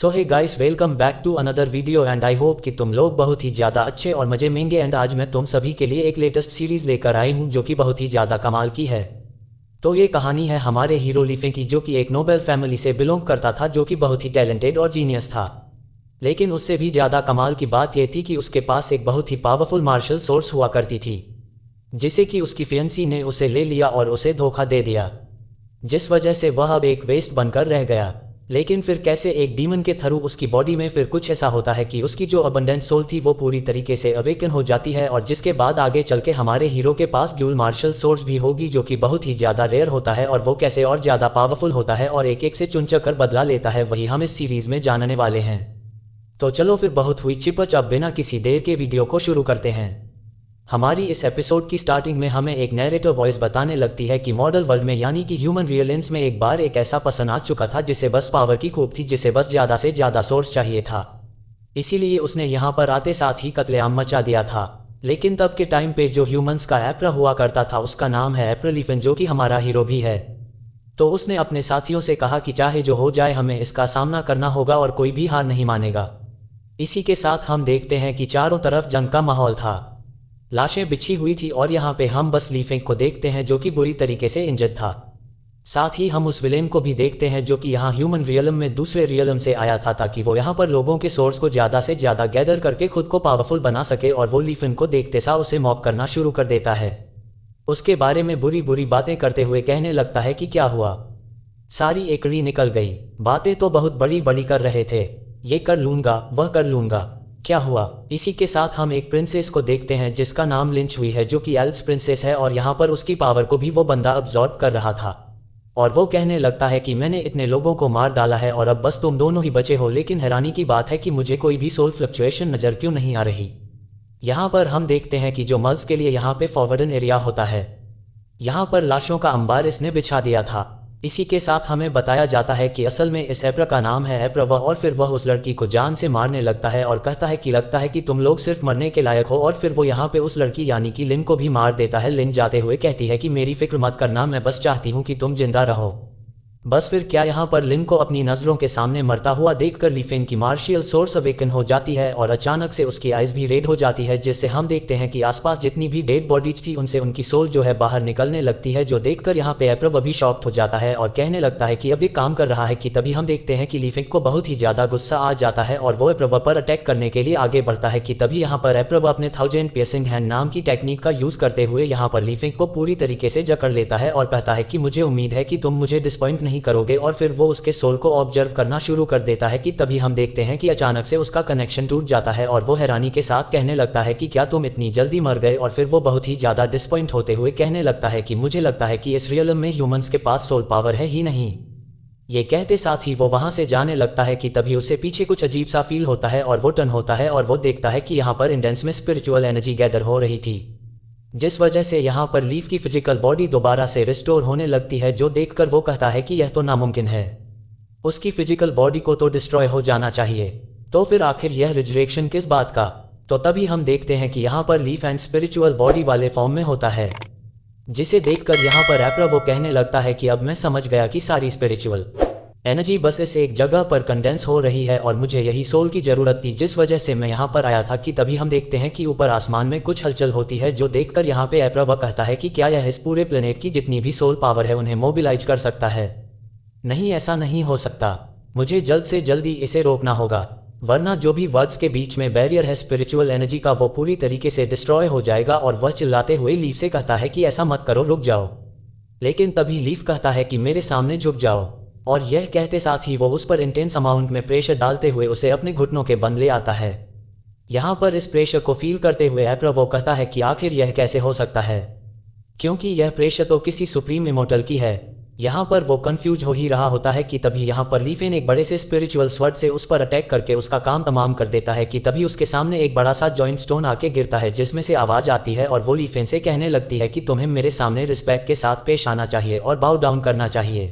So hey guys, welcome back to another video and I hope कि तुम लोग बहुत ही ज़्यादा अच्छे और मज़े में होंगे। एंड आज मैं तुम सभी के लिए एक लेटेस्ट सीरीज़ लेकर आई हूँ जो कि बहुत ही ज़्यादा कमाल की है। तो ये कहानी है हमारे हीरो लीफे की, जो कि एक नोबेल फैमिली से बिलोंग करता था, जो कि बहुत ही टैलेंटेड और जीनियस था। लेकिन उससे भी ज़्यादा कमाल की बात यह थी कि उसके पास एक बहुत ही पावरफुल मार्शल सोर्स हुआ करती थी, जिसे कि उसकी फियंसी ने उसे ले लिया और उसे धोखा दे दिया, जिस वजह से वह अब एक वेस्ट बनकर रह गया। लेकिन फिर कैसे एक डीमन के थ्रू उसकी बॉडी में फिर कुछ ऐसा होता है कि उसकी जो अबंडेंट सोल थी वो पूरी तरीके से अवेकन हो जाती है, और जिसके बाद आगे चल के हमारे हीरो के पास ड्यूल मार्शल सोर्स भी होगी, जो कि बहुत ही ज़्यादा रेयर होता है। और वो कैसे और ज़्यादा पावरफुल होता है और एक एक से चुन कर बदला लेता है, वही हम इस सीरीज़ में जानने वाले हैं। तो चलो फिर बहुत हुई चिपच, अब बिना किसी देर के वीडियो को शुरू करते हैं। हमारी इस एपिसोड की स्टार्टिंग में हमें एक नैरेटर वॉइस बताने लगती है कि मॉडल वर्ल्ड में यानी कि ह्यूमन रियलेंस में एक बार एक ऐसा पर्सन आ चुका था जिसे बस पावर की खूब थी, जिसे बस ज़्यादा से ज़्यादा सोर्स चाहिए था। इसीलिए उसने यहाँ पर आते साथ ही कत्लेआम मचा दिया था। लेकिन तब के टाइम पे जो ह्यूमंस का एप्रा हुआ करता था उसका नाम है एप्रा लीफन, जो कि हमारा हीरो भी है। तो उसने अपने साथियों से कहा कि चाहे जो हो जाए हमें इसका सामना करना होगा और कोई भी हार नहीं मानेगा। इसी के साथ हम देखते हैं कि चारों तरफ जंग का माहौल था, लाशें बिछी हुई थी, और यहाँ पे हम बस लीफे को देखते हैं जो कि बुरी तरीके से इंजर्ड था। साथ ही हम उस विलेन को भी देखते हैं जो कि यहाँ ह्यूमन रियलम में दूसरे रियलम से आया था, ताकि वो यहाँ पर लोगों के सोर्स को ज़्यादा से ज़्यादा गैदर करके खुद को पावरफुल बना सके। और वो लीफे को देखते सा उसे मॉक करना शुरू कर देता है, उसके बारे में बुरी बुरी बातें करते हुए कहने लगता है कि क्या हुआ, सारी एकड़ी निकल गई, बातें तो बहुत बड़ी बड़ी कर रहे थे, ये कर लूँगा वह कर लूँगा, क्या हुआ। इसी के साथ हम एक प्रिंसेस को देखते हैं जिसका नाम लिंच हुई है, जो कि एल्स प्रिंसेस है, और यहाँ पर उसकी पावर को भी वो बंदा अब्जॉर्ब कर रहा था। और वो कहने लगता है कि मैंने इतने लोगों को मार डाला है और अब बस तुम दोनों ही बचे हो। लेकिन हैरानी की बात है कि मुझे कोई भी सोल फ्लक्चुएशन नज़र क्यों नहीं आ रही। यहाँ पर हम देखते हैं कि जो मर्ज के लिए यहाँ पे फॉरवर्डन एरिया होता है, यहाँ पर लाशों का अंबार इसने बिछा दिया था। इसी के साथ हमें बताया जाता है कि असल में इस एप्रा का नाम है एप्रा वह, और फिर वह उस लड़की को जान से मारने लगता है और कहता है कि लगता है कि तुम लोग सिर्फ मरने के लायक हो। और फिर वो यहाँ पे उस लड़की यानी कि लिन को भी मार देता है। लिन जाते हुए कहती है कि मेरी फिक्र मत करना, मैं बस चाहती हूँ कि तुम जिंदा रहो। बस फिर क्या यहाँ पर लिन को अपनी नज़रों के सामने मरता हुआ देखकर लीफेन की मार्शियल सोर्स अवेकन हो जाती है, और अचानक से उसकी आइज़ भी रेड हो जाती है, जिससे हम देखते हैं कि आसपास जितनी भी डेड बॉडीज थी उनसे उनकी सोल जो है बाहर निकलने लगती है, जो देखकर यहाँ पे एप्रा भी शॉक्ड हो जाता है और कहने लगता है कि अब ये काम कर रहा है। कि तभी हम देखते हैं कि लीफेन को बहुत ही ज़्यादा गुस्सा आ जाता है और वो एप्रा पर अटैक करने के लिए आगे बढ़ता है। कि तभी यहाँ पर एप्रा अपने 1000 पियर्सिंग हैंड नाम की टेक्निक का यूज़ करते हुए यहाँ पर लीफेन को पूरी तरीके से जकड़ लेता है और कहता है कि मुझे उम्मीद है कि तुम मुझे डिसपॉइंट नहीं करोगे। और फिर वो उसके सोल को ऑब्जर्व करना शुरू कर देता है। कि तभी हम देखते हैं कि अचानक से उसका कनेक्शन टूट जाता है और वो हैरानी के साथ कहने लगता है कि क्या तुम इतनी जल्दी मर गए। और फिर वो बहुत ही ज़्यादा डिसपॉइंट होते हुए कहने लगता है कि मुझे लगता है कि इस रियलम में ह्यूमंस के पास सोल पावर है ही नहीं। ये कहते साथ ही वो वहाँ से जाने लगता है। कि तभी उसे पीछे कुछ अजीब सा फील होता है और वो टर्न होता है और वो देखता है कि यहाँ पर इंडेंस में स्पिरिचुअल एनर्जी गैदर हो रही थी, जिस वजह से यहाँ पर लीफ की फिजिकल बॉडी दोबारा से रिस्टोर होने लगती है, जो देखकर वो कहता है कि यह तो नामुमकिन है, उसकी फिजिकल बॉडी को तो डिस्ट्रॉय हो जाना चाहिए। तो फिर आखिर यह रिजरेक्शन किस बात का। तो तभी हम देखते हैं कि यहाँ पर लीफ एंड स्पिरिचुअल बॉडी वाले फॉर्म में होता है, जिसे देखकर यहाँ पर एप्रा वो कहने लगता है कि अब मैं समझ गया कि सारी स्पिरिचुअल एनर्जी बस इस एक जगह पर कंडेंस हो रही है और मुझे यही सोल की ज़रूरत थी, जिस वजह से मैं यहाँ पर आया था। कि तभी हम देखते हैं कि ऊपर आसमान में कुछ हलचल होती है, जो देखकर यहाँ पे एप्रा वह कहता है कि क्या यह इस पूरे प्लेनेट की जितनी भी सोल पावर है उन्हें मोबिलाइज कर सकता है। नहीं, ऐसा नहीं हो सकता, मुझे जल्द से जल्दी इसे रोकना होगा, वरना जो भी वर्ड्स के बीच में बैरियर है स्पिरिचुअल एनर्जी का वो पूरी तरीके से डिस्ट्रॉय हो जाएगा। और वह चिल्लाते हुए लीफ से कहता है कि ऐसा मत करो, रुक जाओ। लेकिन तभी लीफ कहता है कि मेरे सामने झुक जाओ, और यह कहते साथ ही वो उस पर इंटेंस अमाउंट में प्रेशर डालते हुए उसे अपने घुटनों के बंद ले आता है। यहाँ पर इस प्रेशर को फील करते हुए एप्रा वो कहता है कि आखिर यह कैसे हो सकता है, क्योंकि यह प्रेशर तो किसी सुप्रीम इमोर्टल की है। यहाँ पर वो कंफ्यूज हो ही रहा होता है। कि तभी यहाँ पर लीफेन एक बड़े से स्पिरिचुअल स्वर्ड से उस पर अटैक करके उसका काम तमाम कर देता है। कि तभी उसके सामने एक बड़ा सा जॉइंट स्टोन आके गिरता है, जिसमें से आवाज़ आती है और वो लीफेन से कहने लगती है कि तुम्हें मेरे सामने रिस्पेक्ट के साथ पेश आना चाहिए और बाउ डाउन करना चाहिए,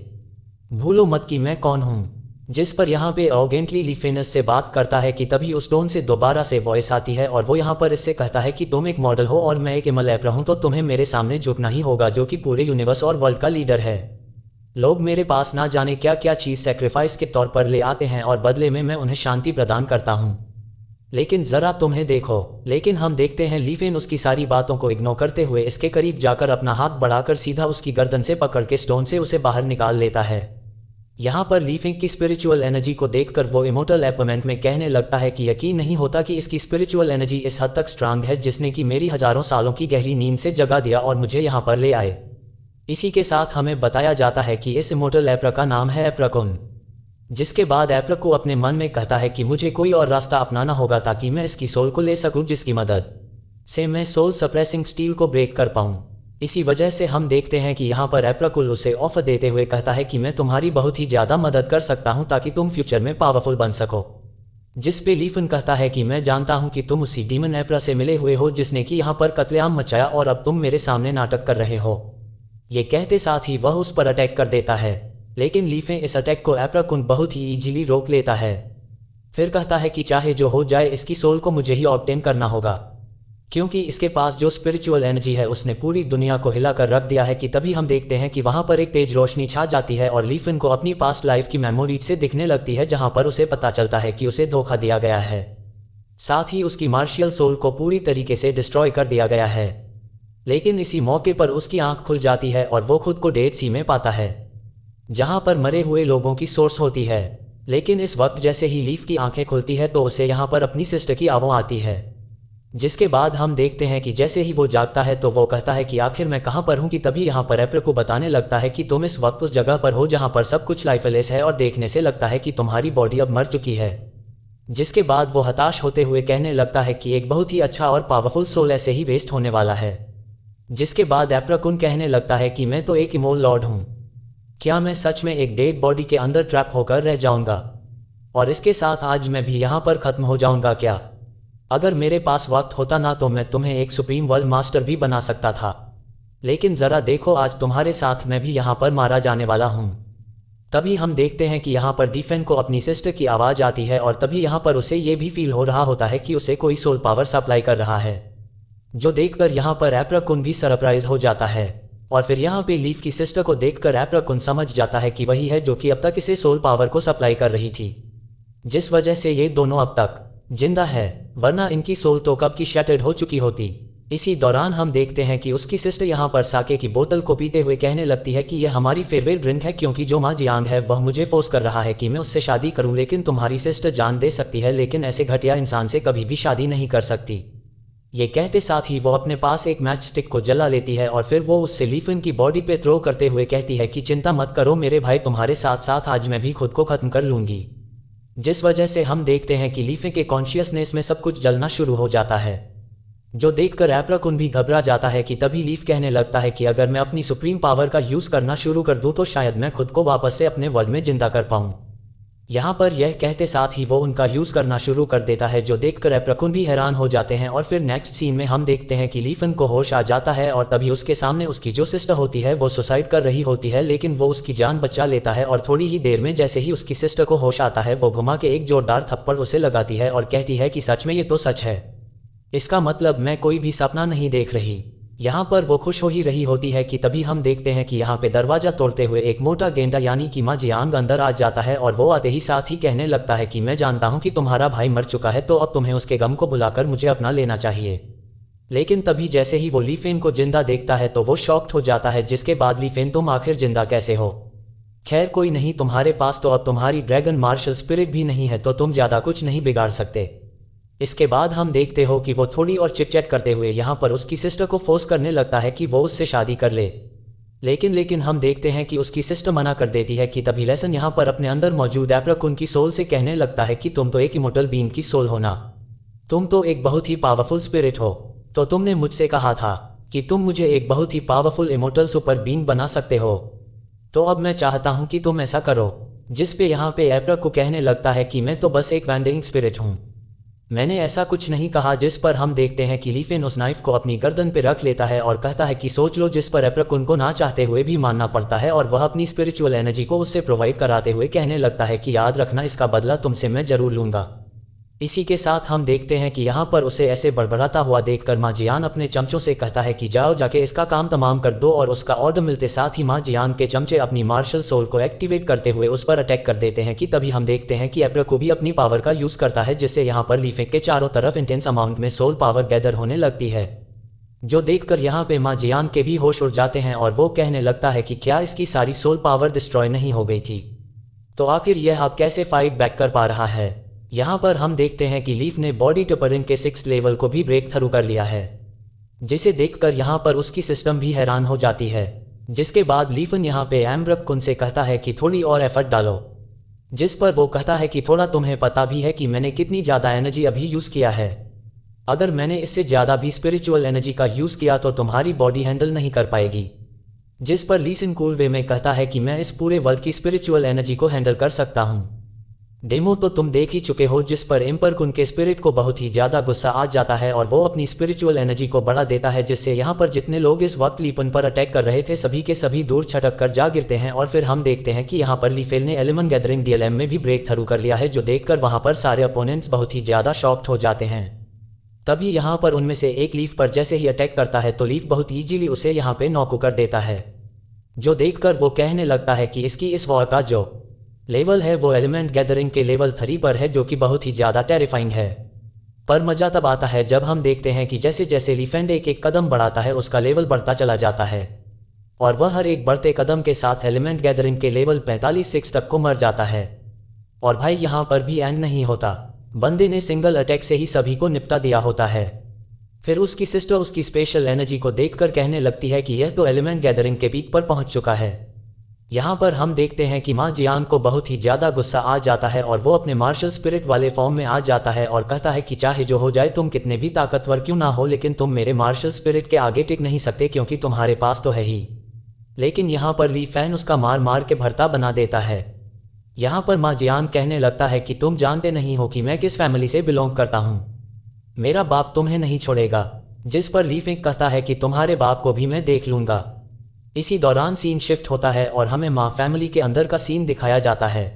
भूलो मत कि मैं कौन हूँ। जिस पर यहाँ पे ऑर्गेंटली लीफेनस से बात करता है। कि तभी उस टोन से दोबारा से वॉइस आती है और वो यहाँ पर इससे कहता है कि तुम एक मॉडल हो और मैं एक इमल एप्रा हूँ, तो तुम्हें मेरे सामने झुकना ही होगा, जो कि पूरे यूनिवर्स और वर्ल्ड का लीडर है। लोग मेरे पास ना जाने क्या क्या चीज़ सेक्रीफाइस के तौर पर ले आते हैं और बदले में मैं उन्हें शांति प्रदान करता हूँ। लेकिन ज़रा तुम्हें देखो। लेकिन हम देखते हैं लीफेन उसकी सारी बातों को इग्नोर करते हुए इसके करीब जाकर अपना हाथ बढ़ाकर सीधा उसकी गर्दन से पकड़ के स्टोन से उसे बाहर निकाल लेता है। यहाँ पर लीफेन की स्पिरिचुअल एनर्जी को देखकर वो इमोर्टल एपमेंट में कहने लगता है कि यकीन नहीं होता कि इसकी स्पिरिचुअल एनर्जी इस हद तक स्ट्रांग है जिसने कि मेरी हजारों सालों की गहरी नींद से जगा दिया और मुझे यहाँ पर ले आए। इसी के साथ हमें बताया जाता है कि इस इमोर्टल एप्रा का नाम है एप्राकुन। जिसके बाद एप्रा को अपने मन में कहता है कि मुझे कोई और रास्ता अपनाना होगा ताकि मैं इसकी सोल को ले सकूं जिसकी मदद से मैं सोल सप्रेसिंग स्टील को ब्रेक कर पाऊं। इसी वजह से हम देखते हैं कि यहाँ पर एप्राकुल उसे ऑफर देते हुए कहता है कि मैं तुम्हारी बहुत ही ज़्यादा मदद कर सकता हूँ ताकि तुम फ्यूचर में पावरफुल बन सको। जिस पे लीफन कहता है कि मैं जानता हूँ कि तुम उसी डीमन एप्रा से मिले हुए हो जिसने कि यहाँ पर कत्लेआम मचाया और अब तुम मेरे सामने नाटक कर रहे हो। ये कहते साथ ही वह उस पर अटैक कर देता है, लेकिन लीफे इस अटैक को एप्राकुन बहुत ही इजीली रोक लेता है। फिर कहता है कि चाहे जो हो जाए इसकी सोल को मुझे ही ऑब्टेन करना होगा, क्योंकि इसके पास जो स्पिरिचुअल एनर्जी है उसने पूरी दुनिया को हिला कर रख दिया है। कि तभी हम देखते हैं कि वहाँ पर एक तेज रोशनी छा जाती है और लीफन को अपनी पास्ट लाइफ की मेमोरीज से दिखने लगती है जहाँ पर उसे पता चलता है कि उसे धोखा दिया गया है, साथ ही उसकी मार्शियल सोल को पूरी तरीके से डिस्ट्रॉय कर दिया गया है। लेकिन इसी मौके पर उसकी आंख खुल जाती है और वो खुद को डेड सी में पाता है जहाँ पर मरे हुए लोगों की सोर्स होती है। लेकिन इस वक्त जैसे ही लीफ की आंखें खुलती है तो उसे यहाँ पर अपनी सिस्टर की आवाज़ आती है। जिसके बाद हम देखते हैं कि जैसे ही वो जागता है तो वो कहता है कि आखिर मैं कहाँ पर हूँ। कि तभी यहाँ पर एप्रा को बताने लगता है कि तुम इस वक्त उस जगह पर हो जहाँ पर सब कुछ लाइफलेस है और देखने से लगता है कि तुम्हारी बॉडी अब मर चुकी है। जिसके बाद वो हताश होते हुए कहने लगता है कि एक बहुत ही अच्छा और पावरफुल सोल ऐसे ही वेस्ट होने वाला है। जिसके बाद एप्राकुन कहने लगता है कि मैं तो एक इमोल लॉर्ड हूँ, क्या मैं सच में एक डेड बॉडी के अंदर ट्रैप होकर रह जाऊंगा और इसके साथ आज मैं भी यहाँ पर ख़त्म हो जाऊंगा क्या? अगर मेरे पास वक्त होता ना तो मैं तुम्हें एक सुप्रीम वर्ल्ड मास्टर भी बना सकता था, लेकिन ज़रा देखो आज तुम्हारे साथ मैं भी यहाँ पर मारा जाने वाला हूँ। तभी हम देखते हैं कि यहाँ पर डीफेन को अपनी सिस्टर की आवाज़ आती है और तभी यहाँ पर उसे ये भी फील हो रहा होता है कि उसे कोई सोल पावर सप्लाई कर रहा है, जो देखकर यहाँ पर एप्राकुन भी सरप्राइज हो जाता है। और फिर यहाँ पे लीफ की सिस्टर को देखकर एप्राकुन समझ जाता है कि वही है जो कि अब तक इसे सोल पावर को सप्लाई कर रही थी, जिस वजह से ये दोनों अब तक जिंदा है, वरना इनकी सोल तो कब की शैटर्ड हो चुकी होती। इसी दौरान हम देखते हैं कि उसकी सिस्टर यहाँ पर साके की बोतल को पीते हुए कहने लगती है कि यह हमारी फेवरेट ड्रिंक है क्योंकि जो माँ जियांग है वह मुझे फोर्स कर रहा है कि मैं उससे शादी करूँ, लेकिन तुम्हारी सिस्टर जान दे सकती है लेकिन ऐसे घटिया इंसान से कभी भी शादी नहीं कर सकती। ये कहते साथ ही वो अपने पास एक मैच स्टिक को जला लेती है और फिर वो उससे लीफन की बॉडी पे थ्रो करते हुए कहती है कि चिंता मत करो मेरे भाई, तुम्हारे साथ साथ आज मैं भी खुद को खत्म कर लूँगी। जिस वजह से हम देखते हैं कि लीफे के कॉन्शियसनेस में सब कुछ जलना शुरू हो जाता है, जो देखकर एप्राकुन भी घबरा जाता है। कि तभी लीफ कहने लगता है कि अगर मैं अपनी सुप्रीम पावर का यूज़ करना शुरू कर दूँ तो शायद मैं खुद को वापस से अपने वर्ल्ड में जिंदा कर पाऊँ। यहाँ पर यह कहते साथ ही वो उनका यूज़ करना शुरू कर देता है, जो देखकर एप्राकुन भी हैरान हो जाते हैं। और फिर नेक्स्ट सीन में हम देखते हैं कि लीफन को होश आ जाता है और तभी उसके सामने उसकी जो सिस्टर होती है वो सुसाइड कर रही होती है, लेकिन वो उसकी जान बचा लेता है। और थोड़ी ही देर में जैसे ही उसकी सिस्टर को होश आता है वो घुमा के एक जोरदार थप्पड़ उसे लगाती है और कहती है कि सच में ये तो सच है, इसका मतलब मैं कोई भी सपना नहीं देख रही। यहाँ पर वो खुश हो ही रही होती है कि तभी हम देखते हैं कि यहाँ पे दरवाज़ा तोड़ते हुए एक मोटा गेंडा यानी कि माँ जियांग अंदर आ जाता है और वो आते ही साथ ही कहने लगता है कि मैं जानता हूँ कि तुम्हारा भाई मर चुका है तो अब तुम्हें उसके गम को बुलाकर मुझे अपना लेना चाहिए। लेकिन तभी जैसे ही वो लीफेन को जिंदा देखता है तो वो शॉक्ड हो जाता है, जिसके बाद लीफेन तुम आखिर जिंदा कैसे हो? खैर कोई नहीं, तुम्हारे पास तो अब तुम्हारी ड्रैगन मार्शल स्पिरिट भी नहीं है तो तुम ज़्यादा कुछ नहीं बिगाड़ सकते। इसके बाद हम देखते हो कि वो थोड़ी और चिट-चैट करते हुए यहाँ पर उसकी सिस्टर को फोर्स करने लगता है कि वो उससे शादी कर ले, लेकिन हम देखते हैं कि उसकी सिस्टर मना कर देती है। कि तभी लेसन यहाँ पर अपने अंदर मौजूद एप्राकुन की सोल से कहने लगता है कि तुम तो एक इमोर्टल बीइंग की सोल हो ना, तुम तो एक बहुत ही पावरफुल स्पिरिट हो, तो तुमने मुझसे कहा था कि तुम मुझे एक बहुत ही पावरफुल इमोर्टल सुपर बीइंग बना सकते हो, तो अब मैं चाहता हूँ कि तुम ऐसा करो। जिस पे यहाँ पे एप्रा को कहने लगता है कि मैं तो बस एक वैंडरिंग स्पिरिट हूँ, मैंने ऐसा कुछ नहीं कहा। जिस पर हम देखते हैं कि लीफेन उस नाइफ को अपनी गर्दन पे रख लेता है और कहता है कि सोच लो, जिस पर एप्राकुन को ना चाहते हुए भी मानना पड़ता है और वह अपनी स्पिरिचुअल एनर्जी को उससे प्रोवाइड कराते हुए कहने लगता है कि याद रखना, इसका बदला तुमसे मैं जरूर लूँगा। इसी के साथ हम देखते हैं कि यहाँ पर उसे ऐसे बड़बड़ाता हुआ देखकर माँ जियान अपने चमचों से कहता है कि जाओ जाके इसका काम तमाम कर दो, और उसका ऑर्डर मिलते साथ ही माँ जियान के चमचे अपनी मार्शल सोल को एक्टिवेट करते हुए उस पर अटैक कर देते हैं कि तभी हम देखते हैं कि एप्रको भी अपनी पावर का यूज़ करता है, जिससे यहाँ पर ली फेंग के चारों तरफ इंटेंस अमाउंट में सोल पावर गैदर होने लगती है, जो देखकर यहाँ पे माँ जियान के भी होश उड़ जाते हैं और वो कहने लगता है कि क्या इसकी सारी सोल पावर डिस्ट्रॉय नहीं हो गई थी, तो आखिर यह अब कैसे फाइट बैक कर पा रहा है। यहाँ पर हम देखते हैं कि लीफ ने बॉडी टपरिंग के 6th लेवल को भी ब्रेक थ्रू कर लिया है, जिसे देखकर यहाँ पर उसकी सिस्टम भी हैरान हो जाती है। जिसके बाद लीफन यहाँ पे एम्ब्रक कुन से कहता है कि थोड़ी और एफर्ट डालो, जिस पर वो कहता है कि थोड़ा तुम्हें पता भी है कि मैंने कितनी ज़्यादा एनर्जी अभी यूज़ किया है, अगर मैंने इससे ज़्यादा भी स्पिरिचुअल एनर्जी का यूज़ किया तो तुम्हारी बॉडी हैंडल नहीं कर पाएगी। जिस पर लीसन कूल वे में कहता है कि मैं इस पूरे वर्ल्ड की स्पिरिचुअल एनर्जी को हैंडल कर सकता हूँ। डेमो तो तुम देख ही चुके हो, जिस पर एम्पर कुन के स्पिरिट को बहुत ही ज़्यादा गुस्सा आ जाता है और वो अपनी स्पिरिचुअल एनर्जी को बढ़ा देता है, जिससे यहाँ पर जितने लोग इस वक्त लीपन पर अटैक कर रहे थे सभी के सभी दूर छटक कर जा गिरते हैं। और फिर हम देखते हैं कि यहाँ पर लीफेल ने एलिमेंट गैदरिंग DLM में भी ब्रेक थ्रू कर लिया है, जो देखकर वहाँ पर सारे अपोनेंट्स बहुत ही ज़्यादा शॉक्ड हो जाते हैं। तभी यहाँ पर उनमें से एक लीफ पर जैसे ही अटैक करता है तो लीफ बहुत ईजीली उसे यहाँ पे नॉक कर देता है, जो देखकर वो कहने लगता है कि इसकी इस वॉर का जो लेवल है वो एलिमेंट गैदरिंग के लेवल 3 पर है, जो कि बहुत ही ज़्यादा टेरिफाइंग है। पर मज़ा तब आता है जब हम देखते हैं कि जैसे जैसे लीफेंड एक एक कदम बढ़ाता है उसका लेवल बढ़ता चला जाता है, और वह हर एक बढ़ते कदम के साथ एलिमेंट गैदरिंग के लेवल 45 तक को मर जाता है। और भाई यहाँ पर भी एंड नहीं होता, बंदे ने सिंगल अटैक से ही सभी को निपटा दिया होता है। फिर उसकी सिस्टर उसकी स्पेशल एनर्जी को देखकर कहने लगती है कि यह तो एलिमेंट गैदरिंग के पीक पर पहुंच चुका है। यहाँ पर हम देखते हैं कि माँ जियान को बहुत ही ज़्यादा गुस्सा आ जाता है और वो अपने मार्शल स्पिरिट वाले फॉर्म में आ जाता है और कहता है कि चाहे जो हो जाए, तुम कितने भी ताकतवर क्यों ना हो, लेकिन तुम मेरे मार्शल स्पिरिट के आगे टिक नहीं सकते, क्योंकि तुम्हारे पास तो है ही। लेकिन यहाँ पर ली फैन उसका मार मार के भरता बना देता है। यहाँ पर माँ जियान कहने लगता है कि तुम जानते नहीं हो कि मैं किस फैमिली से बिलोंग करता हूँ, मेरा बाप तुम्हें नहीं छोड़ेगा। जिस पर ली फेंग कहता है कि तुम्हारे बाप को भी मैं देख लूँगा। इसी दौरान सीन शिफ्ट होता है और हमें माँ फैमिली के अंदर का सीन दिखाया जाता है,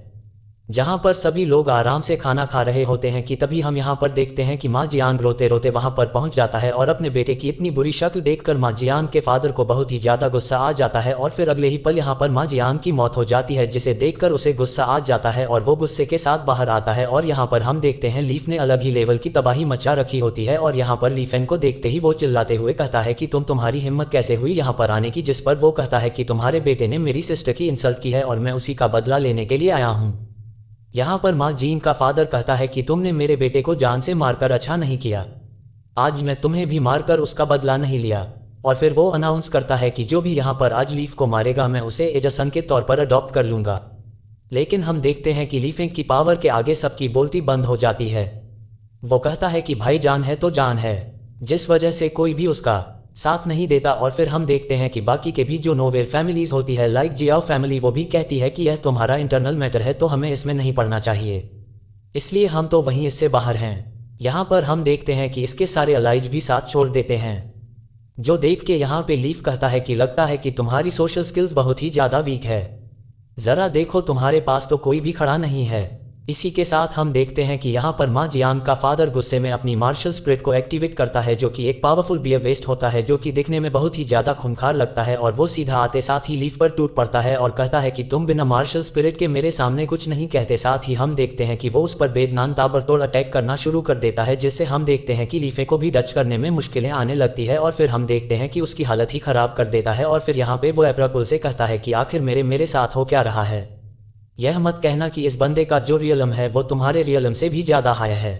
जहाँ पर सभी लोग आराम से खाना खा रहे होते हैं कि तभी हम यहाँ पर देखते हैं कि माँ जियान रोते रोते वहाँ पर पहुँच जाता है और अपने बेटे की इतनी बुरी शक्ल देखकर माँ जियान के फादर को बहुत ही ज़्यादा गुस्सा आ जाता है। और फिर अगले ही पल यहाँ पर माँ जियान की मौत हो जाती है, जिसे देखकर उसे गुस्सा आ जाता है और वो गुस्से के साथ बाहर आता है। और यहाँ पर हम देखते हैं लीफ ने अलग ही लेवल की तबाही मचा रखी होती है, और यहाँ पर लीफेन को देखते ही वो चिल्लाते हुए कहता है कि तुम्हारी हिम्मत कैसे हुई यहाँ पर आने की। जिस पर वो कहता है कि तुम्हारे बेटे ने मेरी सिस्टर की इंसल्ट की है और मैं उसी का बदला लेने के लिए आया हूँ। यहाँ पर माँ जीन का फादर कहता है कि तुमने मेरे बेटे को जान से मारकर अच्छा नहीं किया, आज मैं तुम्हें भी मारकर उसका बदला नहीं लिया। और फिर वो अनाउंस करता है कि जो भी यहाँ पर आज लीफ को मारेगा मैं उसे एजसन के तौर पर अडॉप्ट कर लूँगा। लेकिन हम देखते हैं कि लीफेंग की पावर के आगे सबकी बोलती बंद हो जाती है। वो कहता है कि भाई जान है तो जान है, जिस वजह से कोई भी उसका साथ नहीं देता। और फिर हम देखते हैं कि बाकी के भी जो नोवेल फैमिलीज होती है लाइक जियाओ फैमिली, वो भी कहती है कि यह तुम्हारा इंटरनल मैटर है तो हमें इसमें नहीं पढ़ना चाहिए, इसलिए हम तो वहीं इससे बाहर हैं। यहाँ पर हम देखते हैं कि इसके सारे अलाइज भी साथ छोड़ देते हैं, जो देख के यहाँ पे लीफ कहता है कि लगता है कि तुम्हारी सोशल स्किल्स बहुत ही ज़्यादा वीक है, ज़रा देखो तुम्हारे पास तो कोई भी खड़ा नहीं है। इसी के साथ हम देखते हैं कि यहाँ पर माँ जियान का फादर गुस्से में अपनी मार्शल स्पिरिट को एक्टिवेट करता है, जो कि एक पावरफुल बियर वेस्ट होता है, जो कि दिखने में बहुत ही ज़्यादा खूंखार लगता है। और वो सीधा आते साथ ही लीफ पर टूट पड़ता है और कहता है कि तुम बिना मार्शल स्पिरिट के मेरे सामने कुछ नहीं कहते। साथ ही हम देखते हैं कि वो उस पर बेदनान ताबड़तोड़ अटैक करना शुरू कर देता है, जिससे हम देखते हैं कि लीफे को भी डच करने में मुश्किलें आने लगती है। और फिर हम देखते हैं कि उसकी हालत ही ख़राब कर देता है। और फिर यहाँ पे वो एब्राकुल से कहता है कि आखिर मेरे साथ हो क्या रहा है, यह मत कहना कि इस बंदे का जो रियलम है वो तुम्हारे रियलम से भी ज़्यादा हाई है,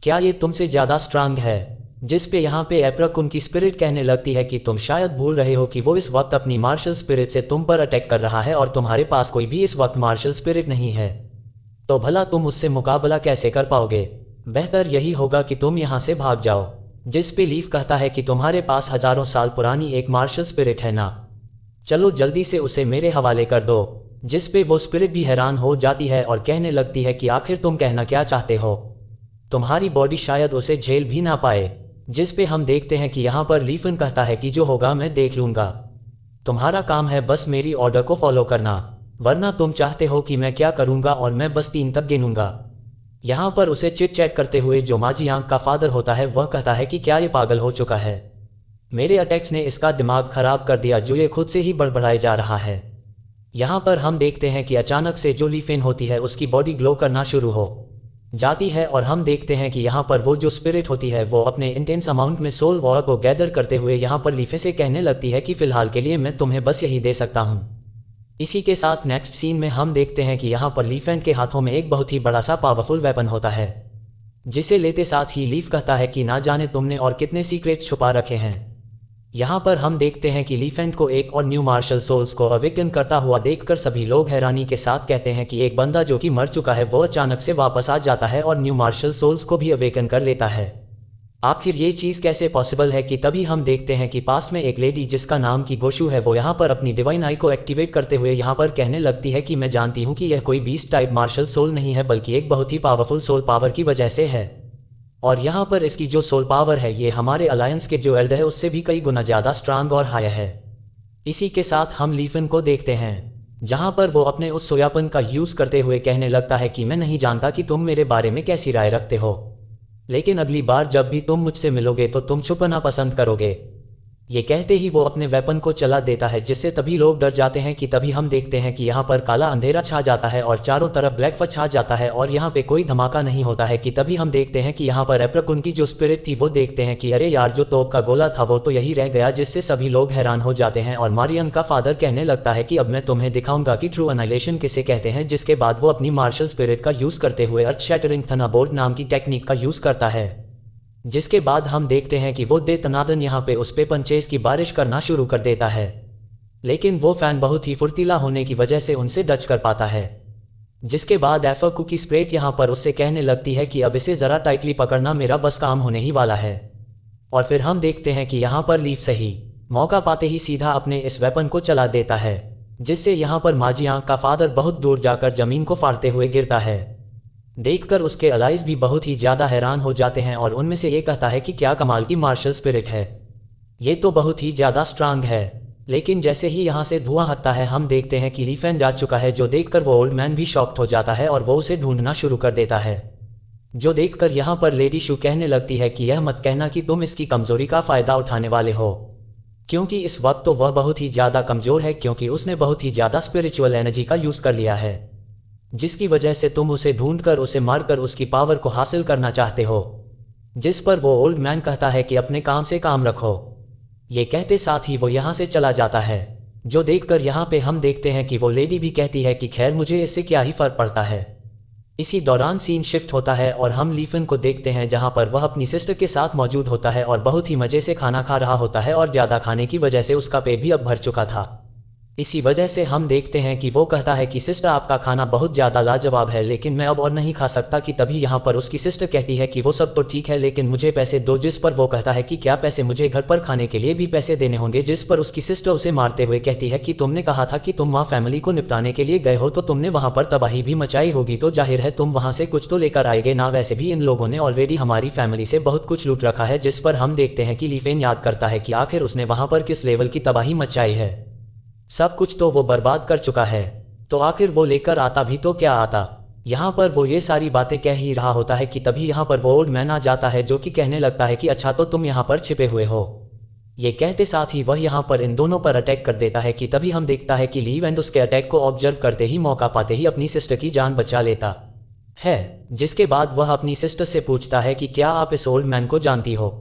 क्या ये तुमसे ज़्यादा स्ट्रांग है। जिस पे यहाँ पे एप्रकुन की स्पिरिट कहने लगती है कि तुम शायद भूल रहे हो कि वो इस वक्त अपनी मार्शल स्पिरिट से तुम पर अटैक कर रहा है और तुम्हारे पास कोई भी इस वक्त मार्शल स्पिरिट नहीं है, तो भला तुम उससे मुकाबला कैसे कर पाओगे, बेहतर यही होगा कि तुम यहाँ से भाग जाओ। जिस पे लीफ कहता है कि तुम्हारे पास हज़ारों साल पुरानी एक मार्शल स्पिरिट है ना, चलो जल्दी से उसे मेरे हवाले कर दो। जिस पे वो स्पिरिट भी हैरान हो जाती है और कहने लगती है कि आखिर तुम कहना क्या चाहते हो, तुम्हारी बॉडी शायद उसे झेल भी ना पाए। जिस पे हम देखते हैं कि यहाँ पर लीफन कहता है कि जो होगा मैं देख लूँगा, तुम्हारा काम है बस मेरी ऑर्डर को फॉलो करना, वरना तुम चाहते हो कि मैं क्या करूँगा और मैं बस 3 तक गिनूँगा, यहाँ पर उसे चिट चैट करते हुए जो माजियांग का फादर होता है वह कहता है कि क्या ये पागल हो चुका है, मेरे अटैक्स ने इसका दिमाग खराब कर दिया जो ये खुद से ही बड़बड़ाए जा रहा है। यहाँ पर हम देखते हैं कि अचानक से जो ली फेन होती है उसकी बॉडी ग्लो करना शुरू हो जाती है और हम देखते हैं कि यहाँ पर वो जो स्पिरिट होती है वो अपने इंटेंस अमाउंट में सोल वॉर को गैदर करते हुए यहाँ पर लीफे से कहने लगती है कि फिलहाल के लिए मैं तुम्हें बस यही दे सकता हूँ। इसी के साथ नेक्स्ट सीन में हम देखते हैं कि यहाँ पर लीफेन के हाथों में एक बहुत ही बड़ा सा पावरफुल वेपन होता है, जिसे लेते साथ ही लीफ कहता है कि ना जाने तुमने और कितने सीक्रेट्स छुपा रखे हैं। यहाँ पर हम देखते हैं कि लीफेन को एक और न्यू मार्शल सोल्स को अवेकन करता हुआ देखकर सभी लोग हैरानी के साथ कहते हैं कि एक बंदा जो कि मर चुका है वो अचानक से वापस आ जाता है और न्यू मार्शल सोल्स को भी अवेकन कर लेता है। आखिर ये चीज़ कैसे पॉसिबल है कि तभी हम देखते हैं कि पास में एक लेडी जिसका नाम की गोशु है वो यहाँ पर अपनी डिवाइन आई को एक्टिवेट करते हुए यहाँ पर कहने लगती है कि मैं जानती हूँ कि यह कोई बीस्ट टाइप मार्शल सोल नहीं है बल्कि एक बहुत ही पावरफुल सोल पावर की वजह से है, और यहाँ पर इसकी जो सोल पावर है ये हमारे अलायंस के जो एल्डर है उससे भी कई गुना ज़्यादा स्ट्रांग और हाई है। इसी के साथ हम लीफन को देखते हैं जहाँ पर वो अपने उस सोयापन का यूज़ करते हुए कहने लगता है कि मैं नहीं जानता कि तुम मेरे बारे में कैसी राय रखते हो, लेकिन अगली बार जब भी तुम मुझसे मिलोगे तो तुम छुपना पसंद करोगे। ये कहते ही वो अपने वेपन को चला देता है जिससे तभी लोग डर जाते हैं कि तभी हम देखते हैं कि यहाँ पर काला अंधेरा छा जाता है और चारों तरफ ब्लैक फट छा जाता है और यहाँ पे कोई धमाका नहीं होता है कि तभी हम देखते हैं कि यहाँ पर एप्रकुन की जो स्पिरिट थी वो देखते हैं कि अरे यार जो तोप का गोला था वो तो यही रह गया, जिससे सभी लोग हैरान हो जाते हैं और मारियन का फादर कहने लगता है कि अब मैं तुम्हें दिखाऊंगा कि ट्रू अनाइलेशन किसे कहते हैं, जिसके बाद वो अपनी मार्शल स्पिरिट का यूज करते हुए अर्थ शैटरिंग थंडरबोल्ट नाम की टेक्निक का यूज करता है, जिसके बाद हम देखते हैं कि वो दे तनादन यहाँ पे उस पे पंचेस की बारिश करना शुरू कर देता है, लेकिन वो फैन बहुत ही फुर्तीला होने की वजह से उनसे डच कर पाता है। जिसके बाद एफकू की स्प्रेट यहाँ पर उससे कहने लगती है कि अब इसे ज़रा टाइटली पकड़ना मेरा बस काम होने ही वाला है, और फिर हम देखते हैं कि यहाँ पर लीफ सही मौका पाते ही सीधा अपने इस वेपन को चला देता है, जिससे यहाँ पर माजियांग का फादर बहुत दूर जाकर जमीन को फाड़ते हुए गिरता है। देखकर उसके अलाइज भी बहुत ही ज़्यादा हैरान हो जाते हैं और उनमें से ये कहता है कि क्या कमाल की मार्शल स्पिरिट है, ये तो बहुत ही ज़्यादा स्ट्रांग है। लेकिन जैसे ही यहाँ से धुआं हटता है हम देखते हैं कि लीफेन जा चुका है, जो देखकर वो ओल्ड मैन भी शॉक्ड हो जाता है और वो उसे ढूंढना शुरू कर देता है, जो देखकर यहाँ पर लेडी शू कहने लगती है कि यह मत कहना कि तुम इसकी कमज़ोरी का फ़ायदा उठाने वाले हो, क्योंकि इस वक्त तो वह बहुत ही ज़्यादा कमज़ोर है क्योंकि उसने बहुत ही ज़्यादा स्पिरिचुअल एनर्जी का यूज़ कर लिया है, जिसकी वजह से तुम उसे ढूंढकर उसे मारकर उसकी पावर को हासिल करना चाहते हो। जिस पर वो ओल्ड मैन कहता है कि अपने काम से काम रखो। ये कहते साथ ही वो यहाँ से चला जाता है, जो देखकर यहाँ पे हम देखते हैं कि वो लेडी भी कहती है कि खैर मुझे इससे क्या ही फर्क पड़ता है। इसी दौरान सीन शिफ्ट होता है और हम लीफन को देखते हैं जहाँ पर वह अपनी सिस्टर के साथ मौजूद होता है और बहुत ही मज़े से खाना खा रहा होता है और ज़्यादा खाने की वजह से उसका पेट भी अब भर चुका था। इसी वजह से हम देखते हैं कि वो कहता है कि सिस्टर आपका खाना बहुत ज़्यादा लाजवाब है लेकिन मैं अब और नहीं खा सकता, कि तभी यहाँ पर उसकी सिस्टर कहती है कि वो सब तो ठीक है लेकिन मुझे पैसे दो, जिस पर वो कहता है कि क्या पैसे, मुझे घर पर खाने के लिए भी पैसे देने होंगे। जिस पर उसकी सिस्टर उसे मारते हुए कहती है कि तुमने कहा था कि तुम वहाँ फैमिली को निपटाने के लिए गए हो तो तुमने वहाँ पर तबाही भी मचाई होगी, तो जाहिर है तुम वहाँ से कुछ तो लेकर आएगे ना, वैसे भी इन लोगों ने ऑलरेडी हमारी फैमिली से बहुत कुछ लूट रखा है। जिस पर हम देखते हैं कि लीफेन याद करता है कि आखिर उसने वहाँ पर किस लेवल की तबाही मचाई है, सब कुछ तो वो बर्बाद कर चुका है, तो आखिर वो लेकर आता भी तो क्या आता। यहाँ पर वो ये सारी बातें कह ही रहा होता है कि तभी यहाँ पर वो ओल्ड मैन आ जाता है, जो कि कहने लगता है कि अच्छा तो तुम यहाँ पर छिपे हुए हो। ये कहते साथ ही वह यहाँ पर इन दोनों पर अटैक कर देता है, कि तभी हम देखता है कि लीव एंड उसके अटैक को ऑब्जर्व करते ही मौका पाते ही अपनी सिस्टर की जान बचा लेता है। जिसके बाद वह अपनी सिस्टर से पूछता है कि क्या आप इस ओल्ड मैन को जानती हो,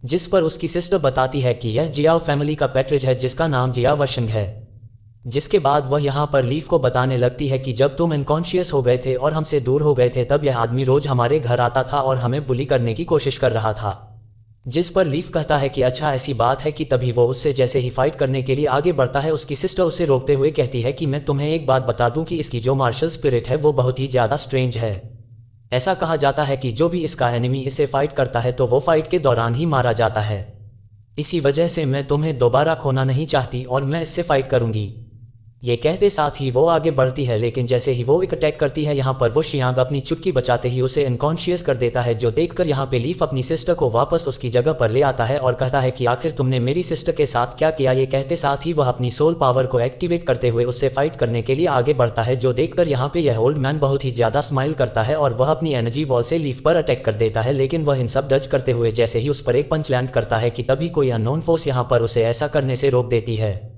जिस पर उसकी सिस्टर बताती है कि यह जियाओ फैमिली का पेट्रेज है जिसका नाम जिया वशंग है। जिसके बाद वह यहाँ पर लीफ को बताने लगती है कि जब तुम अनकॉन्शियस हो गए थे और हमसे दूर हो गए थे तब यह आदमी रोज हमारे घर आता था और हमें बुली करने की कोशिश कर रहा था। जिस पर लीफ कहता है कि अच्छा ऐसी बात है, कि तभी वो उससे जैसे ही फाइट करने के लिए आगे बढ़ता है उसकी सिस्टर उसे रोकते हुए कहती है कि मैं तुम्हें एक बात बता दूं कि इसकी जो मार्शल स्पिरिट है वो बहुत ही ज़्यादा स्ट्रेंज है। ऐसा कहा जाता है कि जो भी इसका एनिमी इसे फाइट करता है तो वो फाइट के दौरान ही मारा जाता है। इसी वजह से मैं तुम्हें दोबारा खोना नहीं चाहती और मैं इससे फाइट करूंगी। ये कहते साथ ही वो आगे बढ़ती है, लेकिन जैसे ही वो एक अटैक करती है यहाँ पर वो शियांग अपनी चुटकी बचाते ही उसे अनकॉन्शियस कर देता है, जो देखकर यहाँ पे लीफ अपनी सिस्टर को वापस उसकी जगह पर ले आता है और कहता है कि आखिर तुमने मेरी सिस्टर के साथ क्या किया। ये कहते साथ ही वह अपनी सोल पावर को एक्टिवेट करते हुए उससे फाइट करने के लिए आगे बढ़ता है, जो देखकर यहाँ पे यह ओल्ड मैन बहुत ही ज्यादा स्माइल करता है और वह अपनी एनर्जी वॉल से लीफ पर अटैक कर देता है। लेकिन वह इन सब डज करते हुए जैसे ही उस पर एक पंच लैंड करता है कि तभी कोई अननोन फोर्स यहाँ पर उसे ऐसा करने से रोक देती है,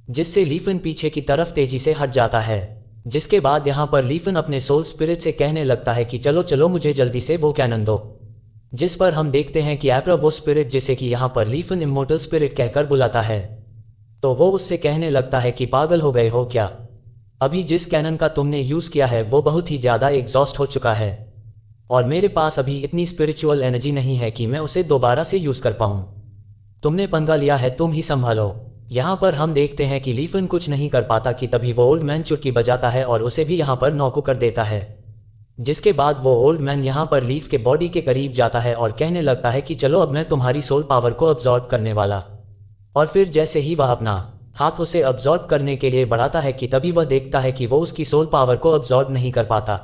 जिससे लीफन पीछे की तरफ तेजी से हट जाता है। जिसके बाद यहाँ पर लीफन अपने सोल स्पिरिट से कहने लगता है कि चलो चलो मुझे जल्दी से वो कैनन दो। जिस पर हम देखते हैं कि एप्रा वो स्पिरिट जिसे कि यहाँ पर लीफन इमोर्टल स्पिरिट कहकर बुलाता है, तो वो उससे कहने लगता है कि पागल हो गए हो क्या, अभी जिस कैनन का तुमने यूज किया है वो बहुत ही ज्यादा एग्जॉस्ट हो चुका है और मेरे पास अभी इतनी स्पिरिचुअल एनर्जी नहीं है कि मैं उसे दोबारा से यूज कर पाऊं। तुमने पंगा लिया है, तुम ही संभालो। यहाँ पर हम देखते हैं कि लीफन कुछ नहीं कर पाता कि तभी वो ओल्ड मैन चुटकी बजाता है और उसे भी यहाँ पर नॉक कर देता है। जिसके बाद वो ओल्ड मैन यहाँ पर लीफ के बॉडी के करीब जाता है और कहने लगता है कि चलो अब मैं तुम्हारी सोल पावर को अब्जॉर्ब करने वाला। और फिर जैसे ही वह अपना हाथ उसे अब्जॉर्ब करने के लिए बढ़ाता है कि तभी वह देखता है कि वो उसकी सोल पावर को अब्जॉर्ब नहीं कर पाता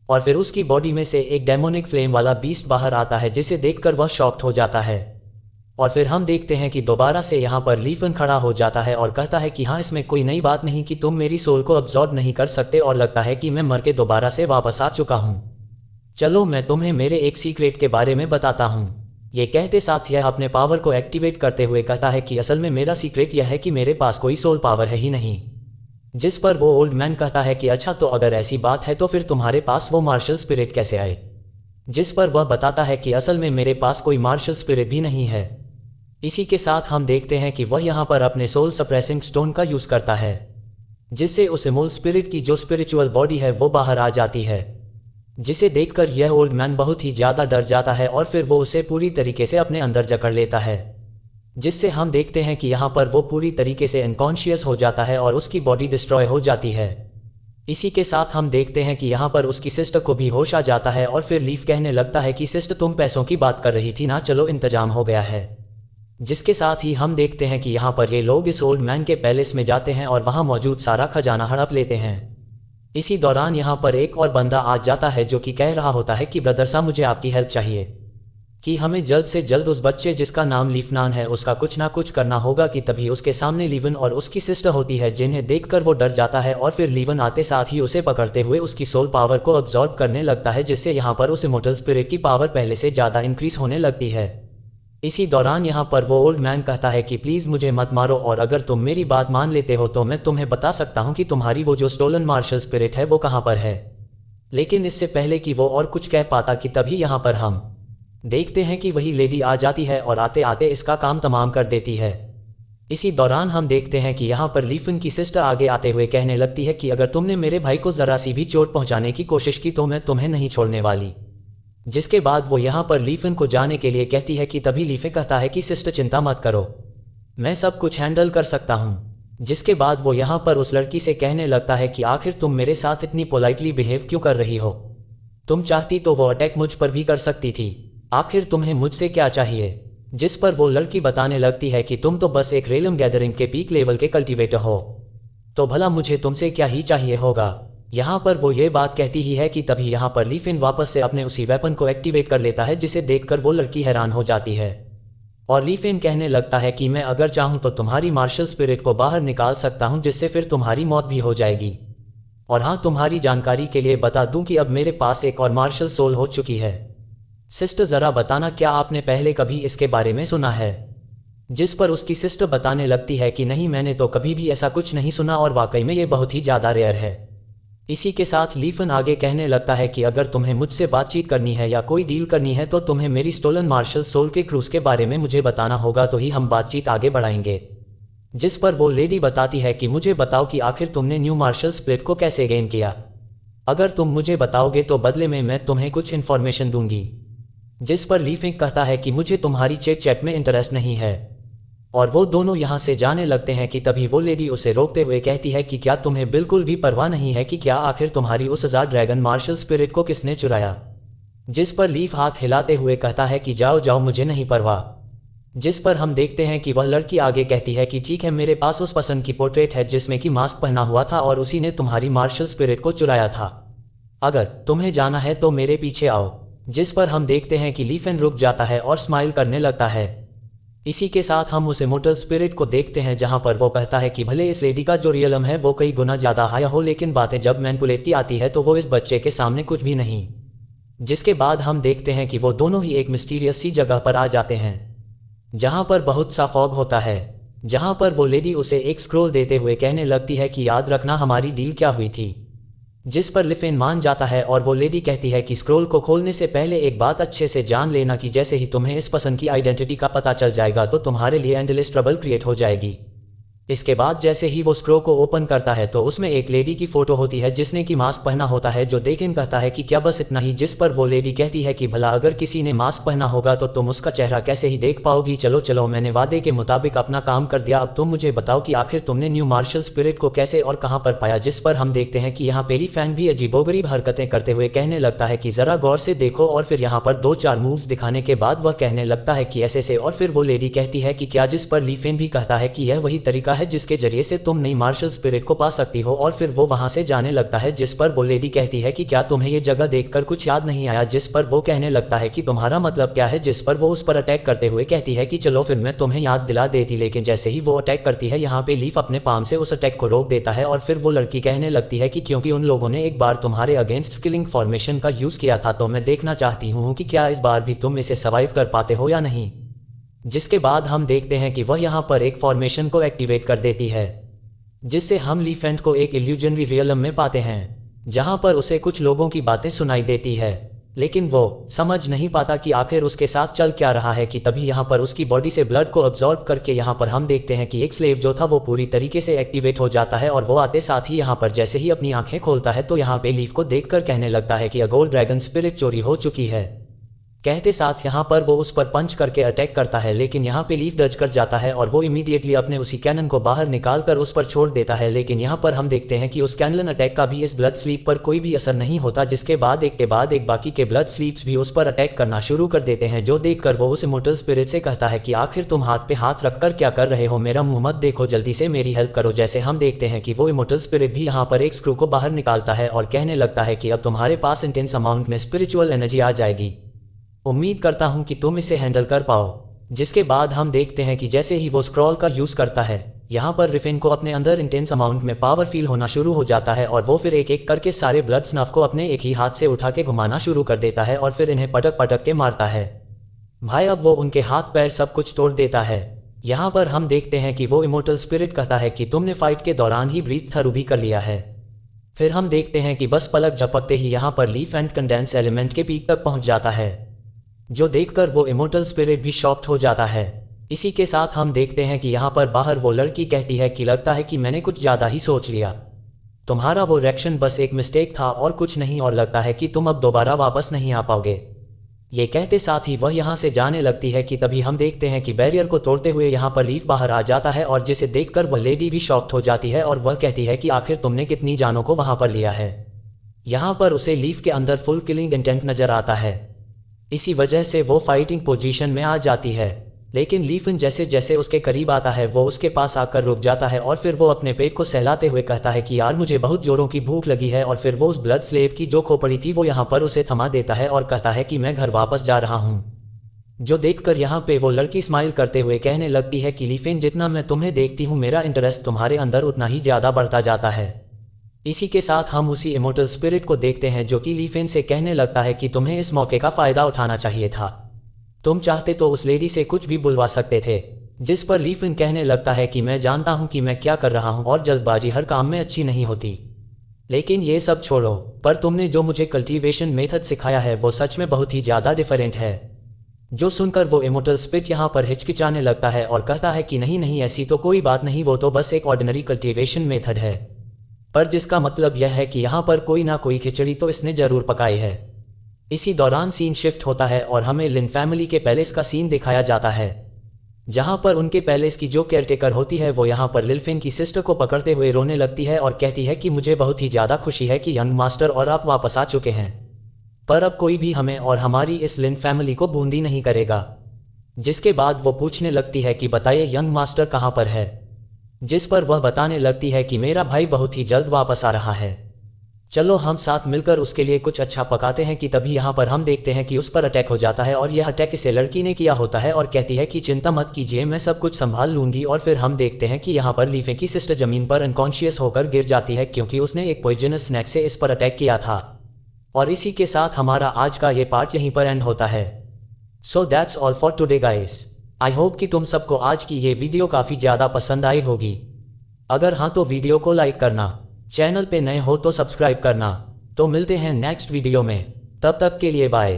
और फिर उसकी बॉडी में से एक डेमोनिक फ्लेम वाला बीस्ट बाहर आता है, जिसे देखकर वह शॉक्ड हो जाता है। और फिर हम देखते हैं कि दोबारा से यहाँ पर लीफन खड़ा हो जाता है और कहता है कि हाँ, इसमें कोई नई बात नहीं कि तुम मेरी सोल को अब्जॉर्ब नहीं कर सकते और लगता है कि मैं मर के दोबारा से वापस आ चुका हूँ। चलो मैं तुम्हें मेरे एक सीक्रेट के बारे में बताता हूँ। ये कहते साथ यह अपने पावर को एक्टिवेट करते हुए कहता है कि असल में मेरा सीक्रेट यह है कि मेरे पास कोई सोल पावर है ही नहीं। जिस पर वो ओल्ड मैन कहता है कि अच्छा, तो अगर ऐसी बात है तो फिर तुम्हारे पास वो मार्शल स्पिरिट कैसे आए। जिस पर वह बताता है कि असल में मेरे पास कोई मार्शल स्पिरिट भी नहीं है। इसी के साथ हम देखते हैं कि वह यहाँ पर अपने सोल सप्रेसिंग स्टोन का यूज करता है, जिससे उस इमोल स्पिरिट की जो स्पिरिचुअल बॉडी है वो बाहर आ जाती है, जिसे देखकर यह ओल्ड मैन बहुत ही ज्यादा डर जाता है और फिर वो उसे पूरी तरीके से अपने अंदर जकड़ लेता है, जिससे हम देखते हैं कि यहाँ पर वो पूरी तरीके से अनकॉन्शियस हो जाता है और उसकी बॉडी डिस्ट्रॉय हो जाती है। इसी के साथ हम देखते हैं कि यहाँ पर उसकी सिस्टर को भी होश आ जाता है और फिर लीफ कहने लगता है कि सिस्टर, तुम पैसों की बात कर रही थी ना, चलो इंतजाम हो गया है। जिसके साथ ही हम देखते हैं कि यहाँ पर ये लोग इस ओल्ड मैन के पैलेस में जाते हैं और वहाँ मौजूद सारा खजाना हड़प लेते हैं। इसी दौरान यहाँ पर एक और बंदा आ जाता है जो कि कह रहा होता है कि ब्रदर साहब, मुझे आपकी हेल्प चाहिए कि हमें जल्द से जल्द उस बच्चे जिसका नाम लीफनान है उसका कुछ ना कुछ करना होगा। कि तभी उसके सामने लीवन और उसकी सिस्टर होती है, जिन्हें देखकर वो डर जाता है और फिर लीवन आते साथ ही उसे पकड़ते हुए उसकी सोल पावर को अब्जॉर्ब करने लगता है, जिससे यहाँ पर उस इमोर्टल स्पिरिट की पावर पहले से ज़्यादा इंक्रीज होने लगती है। इसी दौरान यहाँ पर वो ओल्ड मैन कहता है कि प्लीज़ मुझे मत मारो और अगर तुम मेरी बात मान लेते हो तो मैं तुम्हें बता सकता हूँ कि तुम्हारी वो जो स्टोलन मार्शल स्पिरिट है वो कहाँ पर है। लेकिन इससे पहले कि वो और कुछ कह पाता कि तभी यहाँ पर हम देखते हैं कि वही लेडी आ जाती है और आते आते इसका काम तमाम कर देती है। इसी दौरान हम देखते हैं कि यहाँ पर लीफन की सिस्टर आगे आते हुए कहने लगती है कि अगर तुमने मेरे भाई को ज़रा सी भी चोट पहुँचाने की कोशिश की तो मैं तुम्हें नहीं छोड़ने वाली। जिसके बाद वो यहाँ पर लीफन को जाने के लिए कहती है कि तभी लीफन कहता है कि सिस्टर चिंता मत करो, मैं सब कुछ हैंडल कर सकता हूँ। जिसके बाद वो यहाँ पर उस लड़की से कहने लगता है कि आखिर तुम मेरे साथ इतनी पोलाइटली बिहेव क्यों कर रही हो, तुम चाहती तो वो अटैक मुझ पर भी कर सकती थी, आखिर तुम्हें मुझसे क्या चाहिए। जिस पर वो लड़की बताने लगती है कि तुम तो बस एक रेलम गैदरिंग के पीक लेवल के कल्टीवेटर हो, तो भला मुझे तुमसे क्या ही चाहिए होगा। यहाँ पर वो ये बात कहती ही है कि तभी यहाँ पर लीफिन वापस से अपने उसी वेपन को एक्टिवेट कर लेता है, जिसे देखकर वो लड़की हैरान हो जाती है और लीफिन कहने लगता है कि मैं अगर चाहूँ तो तुम्हारी मार्शल स्पिरिट को बाहर निकाल सकता हूँ, जिससे फिर तुम्हारी मौत भी हो जाएगी। और हाँ, तुम्हारी जानकारी के लिए बता दूं कि अब मेरे पास एक और मार्शल सोल हो चुकी है। सिस्टर ज़रा बताना, क्या आपने पहले कभी इसके बारे में सुना है। जिस पर उसकी सिस्टर बताने लगती है कि नहीं, मैंने तो कभी भी ऐसा कुछ नहीं सुना और वाकई में ये बहुत ही ज़्यादा रेयर है। इसी के साथ लीफन आगे कहने लगता है कि अगर तुम्हें मुझसे बातचीत करनी है या कोई डील करनी है तो तुम्हें मेरी स्टोलन मार्शल सोल के क्रूज के बारे में मुझे बताना होगा, तो ही हम बातचीत आगे बढ़ाएंगे। जिस पर वो लेडी बताती है कि मुझे बताओ कि आखिर तुमने न्यू मार्शल स्प्लिट को कैसे गेन किया। अगर तुम मुझे बताओगे तो बदले में मैं तुम्हें कुछ इन्फॉर्मेशन दूंगी। जिस पर लीफिंग कहता है कि मुझे तुम्हारी चिट चैट में इंटरेस्ट नहीं है और वो दोनों यहाँ से जाने लगते हैं। कि तभी वो लेडी उसे रोकते हुए कहती है कि क्या तुम्हें बिल्कुल भी परवाह नहीं है कि क्या आखिर तुम्हारी उस 1000 ड्रैगन मार्शल स्पिरिट को किसने चुराया। जिस पर लीफ हाथ हिलाते हुए कहता है कि जाओ जाओ, मुझे नहीं परवाह। जिस पर हम देखते हैं कि वह लड़की आगे कहती है कि ठीक है, मेरे पास उस पसंद की पोर्ट्रेट है जिसमें कि मास्क पहना हुआ था और उसी ने तुम्हारी मार्शल स्पिरिट को चुराया था। अगर तुम्हें जाना है तो मेरे पीछे आओ। जिस पर हम देखते हैं कि ली फेन रुक जाता है और स्माइल करने लगता है। इसी के साथ हम उस इमोर्टल स्पिरिट को देखते हैं जहां पर वो कहता है कि भले इस लेडी का जो रियलम है वो कई गुना ज़्यादा हाई हो, लेकिन बातें जब मैनिपुलेट की आती है तो वो इस बच्चे के सामने कुछ भी नहीं। जिसके बाद हम देखते हैं कि वो दोनों ही एक मिस्टीरियस सी जगह पर आ जाते हैं जहां पर बहुत सा फॉग होता है, जहां पर वो लेडी उसे एक स्क्रोल देते हुए कहने लगती है कि याद रखना हमारी डील क्या हुई थी। जिस पर ली फेन मान जाता है और वो लेडी कहती है कि स्क्रोल को खोलने से पहले एक बात अच्छे से जान लेना कि जैसे ही तुम्हें इस पसंद की आइडेंटिटी का पता चल जाएगा तो तुम्हारे लिए एंडलेस ट्रबल क्रिएट हो जाएगी। इसके बाद जैसे ही वो स्क्रो को ओपन करता है तो उसमें एक लेडी की फोटो होती है जिसने कि मास्क पहना होता है, जो देखकर कहता है कि क्या बस इतना ही। जिस पर वो लेडी कहती है कि भला अगर किसी ने मास्क पहना होगा तो तुम उसका चेहरा कैसे ही देख पाओगी। चलो चलो, मैंने वादे के मुताबिक अपना काम कर दिया, अब तुम मुझे बताओ कि आखिर तुमने न्यू मार्शल स्पिरिट को कैसे और कहां पर पाया। जिस पर हम देखते हैं कि यहाँ पे ली फेन भी अजीबोगरीब हरकतें करते हुए कहने लगता है कि जरा गौर से देखो, और फिर यहाँ पर 2-4 मूव्स दिखाने के बाद वह कहने लगता है कि ऐसे से, और फिर वो लेडी कहती है कि क्या। जिस पर ली फेन भी कहता है कि यह वही तरीका है जिसके जरिए तुम नई मार्शल स्पिरिट को पा सकती हो, और फिर वो वहां से जाने लगता है। जिस पर वो लेडी कहती है कि क्या तुम्हें ये जगह देखकर कुछ याद नहीं आया। जिस पर वो कहने लगता है कि तुम्हारा मतलब क्या है। जिस पर वो उस पर अटैक करते हुए कहती है कि चलो फिर मैं तुम्हें याद दिला देती, लेकिन जैसे ही वो अटैक करती है यहाँ पे लीफ अपने पाम से उस अटैक को रोक देता है। और फिर वो लड़की कहने लगती है कि क्योंकि उन लोगों ने एक बार तुम्हारे अगेंस्ट स्किलिंग फॉर्मेशन का यूज किया था तो मैं देखना चाहती हूँ कि क्या इस बार भी तुम इसे सर्वाइव कर पाते हो या नहीं। जिसके बाद हम देखते हैं कि वह यहाँ पर एक फॉर्मेशन को एक्टिवेट कर देती है जिससे हम ली फेन को एक इल्यूजनरी रियलम में पाते हैं जहां पर उसे कुछ लोगों की बातें सुनाई देती है, लेकिन वो समझ नहीं पाता कि आखिर उसके साथ चल क्या रहा है। कि तभी यहाँ पर उसकी बॉडी से ब्लड को अब्जॉर्ब करके यहाँ पर हम देखते हैं कि एक स्लेव जो था वो पूरी तरीके से एक्टिवेट हो जाता है, और वो आते साथ ही यहाँ पर जैसे ही अपनी आंखें खोलता है तो यहाँ पे लीफ को देखकर कहने लगता है कि अ गोल्ड ड्रैगन स्पिरिट चोरी हो चुकी है। कहते साथ यहाँ पर वो उस पर पंच करके अटैक करता है, लेकिन यहाँ पे लीफ दर्ज कर जाता है और वो इमीडिएटली अपने उसी कैनन को बाहर निकालकर उस पर छोड़ देता है। लेकिन यहाँ पर हम देखते हैं कि उस कैनन अटैक का भी इस ब्लड स्लीप पर कोई भी असर नहीं होता, जिसके बाद एक के बाद एक बाकी के ब्लड स्लीप्स भी उस पर अटैक करना शुरू कर देते हैं। जो देखकर वो उस इमोर्टल स्पिरिट से कहता है कि आखिर तुम हाथ पे हाथ रखकर क्या कर रहे हो, मेरा मुंह मत देखो, जल्दी से मेरी हेल्प करो। जैसे हम देखते हैं कि वो इमोर्टल स्पिरिट भी यहाँ पर एक स्क्रू को बाहर निकालता है और कहने लगता है कि अब तुम्हारे पास इंटेंस अमाउंट में स्पिरिचुअल एनर्जी आ जाएगी, उम्मीद करता हूं कि तुम इसे हैंडल कर पाओ। जिसके बाद हम देखते हैं कि जैसे ही वो स्क्रॉल का यूज करता है यहाँ पर रिफिन को अपने अंदर इंटेंस अमाउंट में पावर फील होना शुरू हो जाता है, और वो फिर एक एक करके सारे ब्लड स्नफ को अपने एक ही हाथ से उठा के घुमाना शुरू कर देता है और फिर इन्हें पटक पटक के मारता है। भाई अब वो उनके हाथ पैर सब कुछ तोड़ देता है। यहाँ पर हम देखते हैं कि वो इमोर्टल स्पिरिट कहता है कि तुमने फाइट के दौरान ही ब्रीथ थ्रू भी कर लिया है। फिर हम देखते हैं कि बस पलक झपकते ही यहाँ पर लीफ एंड कंडेंस एलिमेंट के पीक तक पहुंच जाता है, जो देखकर वो इमोर्टल स्पिरिट भी शॉक्ड हो जाता है। इसी के साथ हम देखते हैं कि यहाँ पर बाहर वो लड़की कहती है कि लगता है कि मैंने कुछ ज़्यादा ही सोच लिया, तुम्हारा वो रिएक्शन बस एक मिस्टेक था और कुछ नहीं, और लगता है कि तुम अब दोबारा वापस नहीं आ पाओगे। ये कहते साथ ही वह यहाँ से जाने लगती है कि तभी हम देखते हैं कि बैरियर को तोड़ते हुए यहाँ पर लीफ बाहर आ जाता है, और जिसे देखकर वह लेडी भी शॉक्ड हो जाती है और वह कहती है कि आखिर तुमने कितनी जानों को वहाँ पर लिया है। यहाँ पर उसे लीफ के अंदर फुल किलिंग इंटेंट नजर आता है, इसी वजह से वो फाइटिंग पोजीशन में आ जाती है। लेकिन लीफन जैसे जैसे उसके करीब आता है वो उसके पास आकर रुक जाता है, और फिर वो अपने पेट को सहलाते हुए कहता है कि यार मुझे बहुत जोरों की भूख लगी है। और फिर वो उस ब्लड स्लेव की जो खोपड़ी थी वो यहाँ पर उसे थमा देता है और कहता है कि मैं घर वापस जा रहा हूँ। जो देखकर यहाँ पे वो लड़की स्माइल करते हुए कहने लगती है कि लीफेन, जितना मैं तुम्हें देखती हूँ मेरा इंटरेस्ट तुम्हारे अंदर उतना ही ज़्यादा बढ़ता जाता है। इसी के साथ हम उसी इमोर्टल स्पिरिट को देखते हैं जो कि लीफेन से कहने लगता है कि तुम्हें इस मौके का फ़ायदा उठाना चाहिए था, तुम चाहते तो उस लेडी से कुछ भी बुलवा सकते थे। जिस पर लीफेन कहने लगता है कि मैं जानता हूं कि मैं क्या कर रहा हूं और जल्दबाजी हर काम में अच्छी नहीं होती, लेकिन ये सब छोड़ो, पर तुमने जो मुझे कल्टीवेशन मेथड सिखाया है वो सच में बहुत ही ज़्यादा डिफरेंट है। जो सुनकर वो इमोर्टल स्पिरिट यहाँ पर हिचकिचाने लगता है और कहता है कि नहीं नहीं, ऐसी तो कोई बात नहीं, वो तो बस एक ऑर्डिनरी कल्टीवेशन मेथड है, पर जिसका मतलब यह है कि यहाँ पर कोई ना कोई खिचड़ी तो इसने ज़रूर पकाई है। इसी दौरान सीन शिफ्ट होता है और हमें लिन फैमिली के पैलेस का सीन दिखाया जाता है, जहाँ पर उनके पैलेस की जो केयरटेकर होती है वो यहाँ पर लिलफिन की सिस्टर को पकड़ते हुए रोने लगती है और कहती है कि मुझे बहुत ही ज़्यादा खुशी है कि यंग मास्टर और आप वापस आ चुके हैं, पर अब कोई भी हमें और हमारी इस लिन फैमिली को बूंदी नहीं करेगा। जिसके बाद वो पूछने लगती है कि बताइए यंग मास्टर कहाँ पर है, जिस पर वह बताने लगती है कि मेरा भाई बहुत ही जल्द वापस आ रहा है, चलो हम साथ मिलकर उसके लिए कुछ अच्छा पकाते हैं। कि तभी यहाँ पर हम देखते हैं कि उस पर अटैक हो जाता है और यह अटैक इसे लड़की ने किया होता है और कहती है कि चिंता मत कीजिए, मैं सब कुछ संभाल लूंगी। और फिर हम देखते हैं कि यहाँ पर लीफे की सिस्टर जमीन पर अनकॉन्शियस होकर गिर जाती है क्योंकि उसने एक पॉइजनस स्नैक से इस पर अटैक किया था। और इसी के साथ हमारा आज का ये पार्ट यहीं पर एंड होता है। So that's all for today guys. I hope कि तुम सबको आज की ये वीडियो काफ़ी ज़्यादा पसंद आई होगी। अगर हाँ तो वीडियो को लाइक करना, चैनल पे नए हो तो सब्सक्राइब करना। तो मिलते हैं नेक्स्ट वीडियो में, तब तक के लिए बाय।